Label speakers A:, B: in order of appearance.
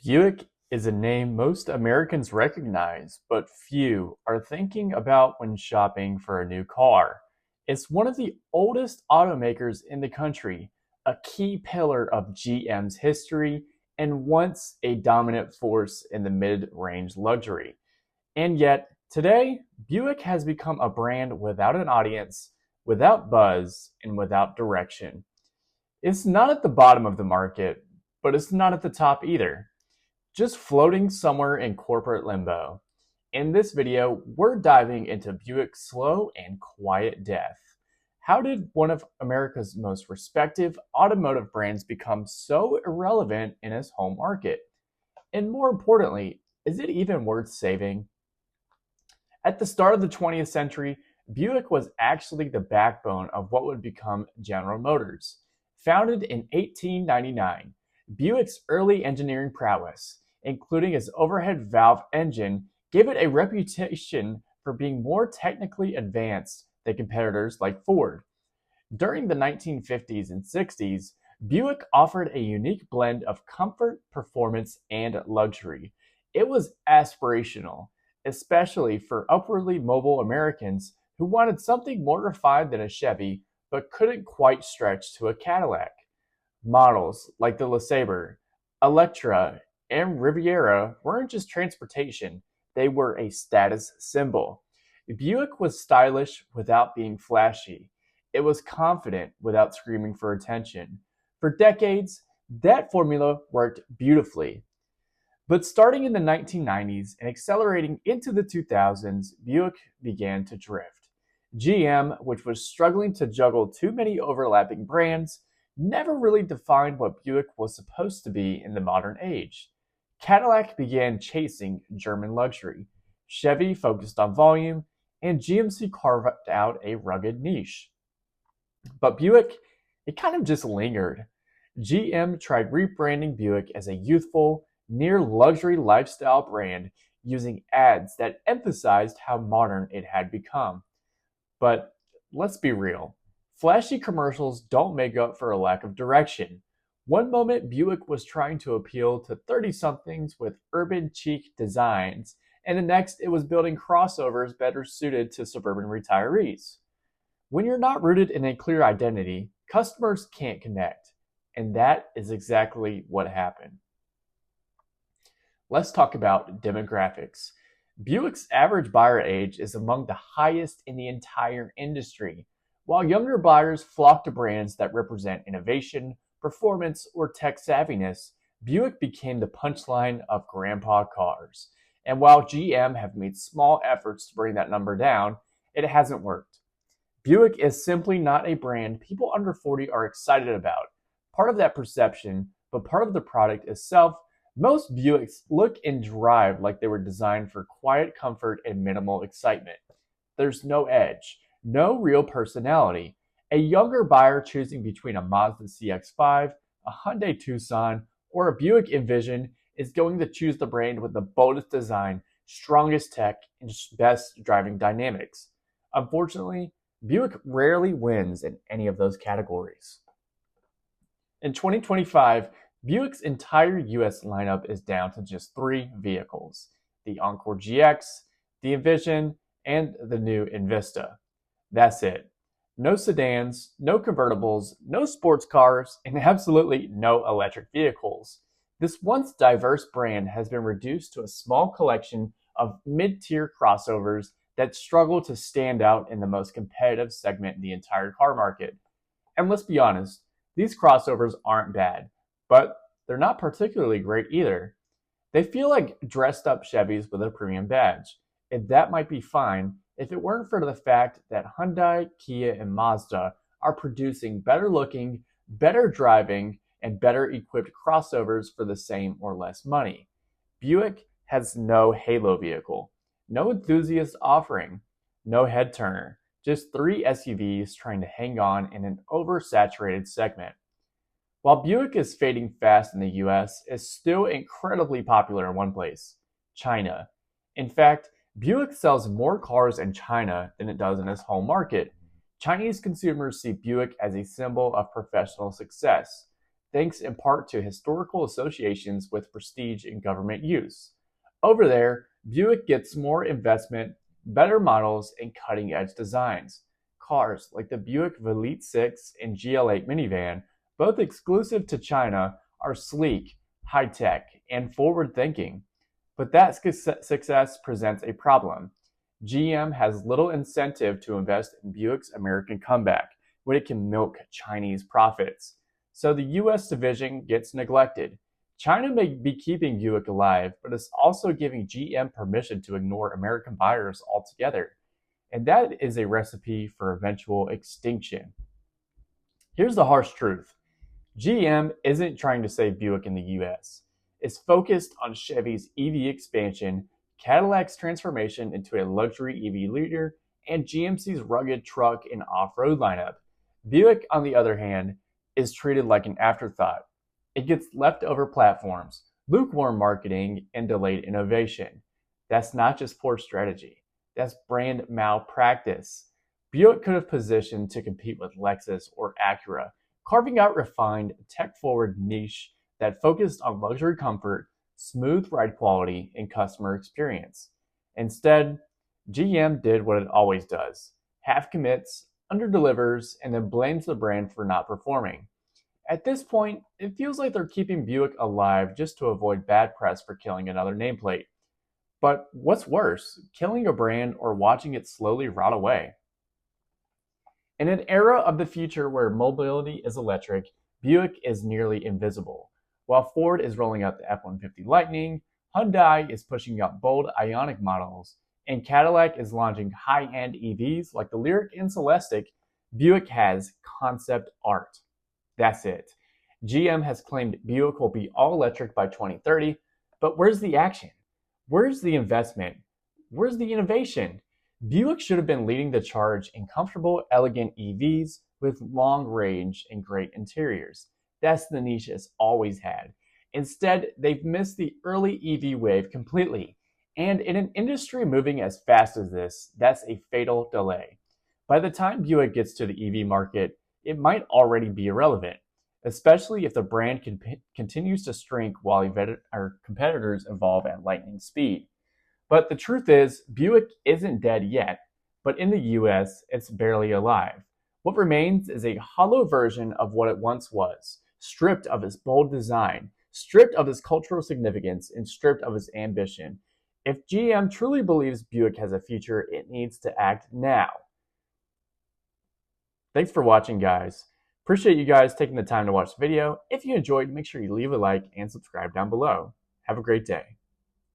A: Buick is a name most Americans recognize, but few are thinking about when shopping for a new car. It's one of the oldest automakers in the country, a key pillar of GM's history, and once a dominant force in the mid range luxury. And yet, today, Buick has become a brand without an audience, without buzz, and without direction. It's not at the bottom of the market, but it's not at the top either, just floating somewhere in corporate limbo. In this video, we're diving into Buick's slow and quiet death. How did one of America's most respected automotive brands become so irrelevant in its home market? And more importantly, is it even worth saving? At the start of the 20th century, Buick was actually the backbone of what would become General Motors. Founded in 1899, Buick's early engineering prowess, including its overhead valve engine, gave it a reputation for being more technically advanced than competitors like Ford. During the 1950s and 60s, Buick offered a unique blend of comfort, performance, and luxury. It was aspirational, especially for upwardly mobile Americans who wanted something more refined than a Chevy but couldn't quite stretch to a Cadillac. Models like the LeSabre, Electra, and Riviera weren't just transportation, they were a status symbol. Buick was stylish without being flashy. It was confident without screaming for attention. For decades, that formula worked beautifully. But starting in the 1990s and accelerating into the 2000s, Buick began to drift. GM, which was struggling to juggle too many overlapping brands, never really defined what Buick was supposed to be in the modern age. Cadillac began chasing German luxury, Chevy focused on volume, and GMC carved out a rugged niche. But Buick, it kind of just lingered. GM tried rebranding Buick as a youthful, near luxury lifestyle brand using ads that emphasized how modern it had become. But let's be real. Flashy commercials don't make up for a lack of direction. One moment, Buick was trying to appeal to 30-somethings with urban chic designs, and the next, it was building crossovers better suited to suburban retirees. When you're not rooted in a clear identity, customers can't connect, and that is exactly what happened. Let's talk about demographics. Buick's average buyer age is among the highest in the entire industry. While younger buyers flock to brands that represent innovation, performance, or tech savviness, Buick became the punchline of grandpa cars. And while GM have made small efforts to bring that number down, it hasn't worked. Buick is simply not a brand people under 40 are excited about. Part of that perception, but part of the product itself. Most Buicks look and drive like they were designed for quiet comfort and minimal excitement. There's no edge, no real personality. A younger buyer choosing between a Mazda CX-5, a Hyundai Tucson, or a Buick Envision is going to choose the brand with the boldest design, strongest tech, and best driving dynamics. Unfortunately, Buick rarely wins in any of those categories. In 2025, Buick's entire US lineup is down to just 3 vehicles: the Encore GX, the Envision, and the new Envista. That's it. No sedans, no convertibles, no sports cars, and absolutely no electric vehicles. This once diverse brand has been reduced to a small collection of mid-tier crossovers that struggle to stand out in the most competitive segment in the entire car market. And let's be honest, these crossovers aren't bad, but they're not particularly great either. They feel like dressed up Chevys with a premium badge, and that might be fine if it weren't for the fact that Hyundai, Kia, and Mazda are producing better looking, better driving, and better equipped crossovers for the same or less money. Buick has no halo vehicle, no enthusiast offering, no head turner, just 3 SUVs trying to hang on in an oversaturated segment. While Buick is fading fast in the US, it's still incredibly popular in one place: China. In fact, Buick sells more cars in China than it does in its home market. Chinese consumers see Buick as a symbol of professional success. thanks in part to historical associations with prestige and government use. Over there, Buick gets more investment, better models, and cutting edge designs. Cars like the Buick Velite 6 and GL8 minivan, both exclusive to China, are sleek, high tech, and forward thinking. But that success presents a problem. GM has little incentive to invest in Buick's American comeback when it can milk Chinese profits. So the US division gets neglected. China may be keeping Buick alive, but it's also giving GM permission to ignore American buyers altogether. And that is a recipe for eventual extinction. Here's the harsh truth. GM isn't trying to save Buick in the US. It's focused on Chevy's EV expansion, Cadillac's transformation into a luxury EV leader, and GMC's rugged truck and off-road lineup. Buick, on the other hand, is treated like an afterthought. It gets leftover platforms, lukewarm marketing, and delayed innovation. That's not just poor strategy. That's brand malpractice. Buick could have positioned to compete with Lexus or Acura, carving out refined, tech-forward niche that focused on luxury comfort, smooth ride quality, and customer experience. Instead, GM did what it always does: half commits, underdelivers, and then blames the brand for not performing. At this point, it feels like they're keeping Buick alive just to avoid bad press for killing another nameplate. But what's worse, killing a brand or watching it slowly rot away? In an era of the future where mobility is electric, Buick is nearly invisible. While Ford is rolling out the F-150 Lightning, Hyundai is pushing out bold Ioniq models, and Cadillac is launching high-end EVs like the Lyriq and Celestiq, Buick has concept art. That's it. GM has claimed Buick will be all electric by 2030, but where's the action? Where's the investment? Where's the innovation? Buick should have been leading the charge in comfortable, elegant EVs with long range and great interiors. That's the niche it's always had. Instead, they've missed the early EV wave completely. And in an industry moving as fast as this, that's a fatal delay. By the time Buick gets to the EV market, it might already be irrelevant, especially if the brand continues to shrink while our competitors evolve at lightning speed. But the truth is, Buick isn't dead yet, but in the US, it's barely alive. What remains is a hollow version of what it once was, stripped of its bold design, stripped of its cultural significance, and stripped of its ambition. If GM truly believes Buick has a future, it needs to act now. Thanks for watching, guys. Appreciate you guys taking the time to watch the video. If you enjoyed, make sure you leave a like and subscribe down below. Have a great day.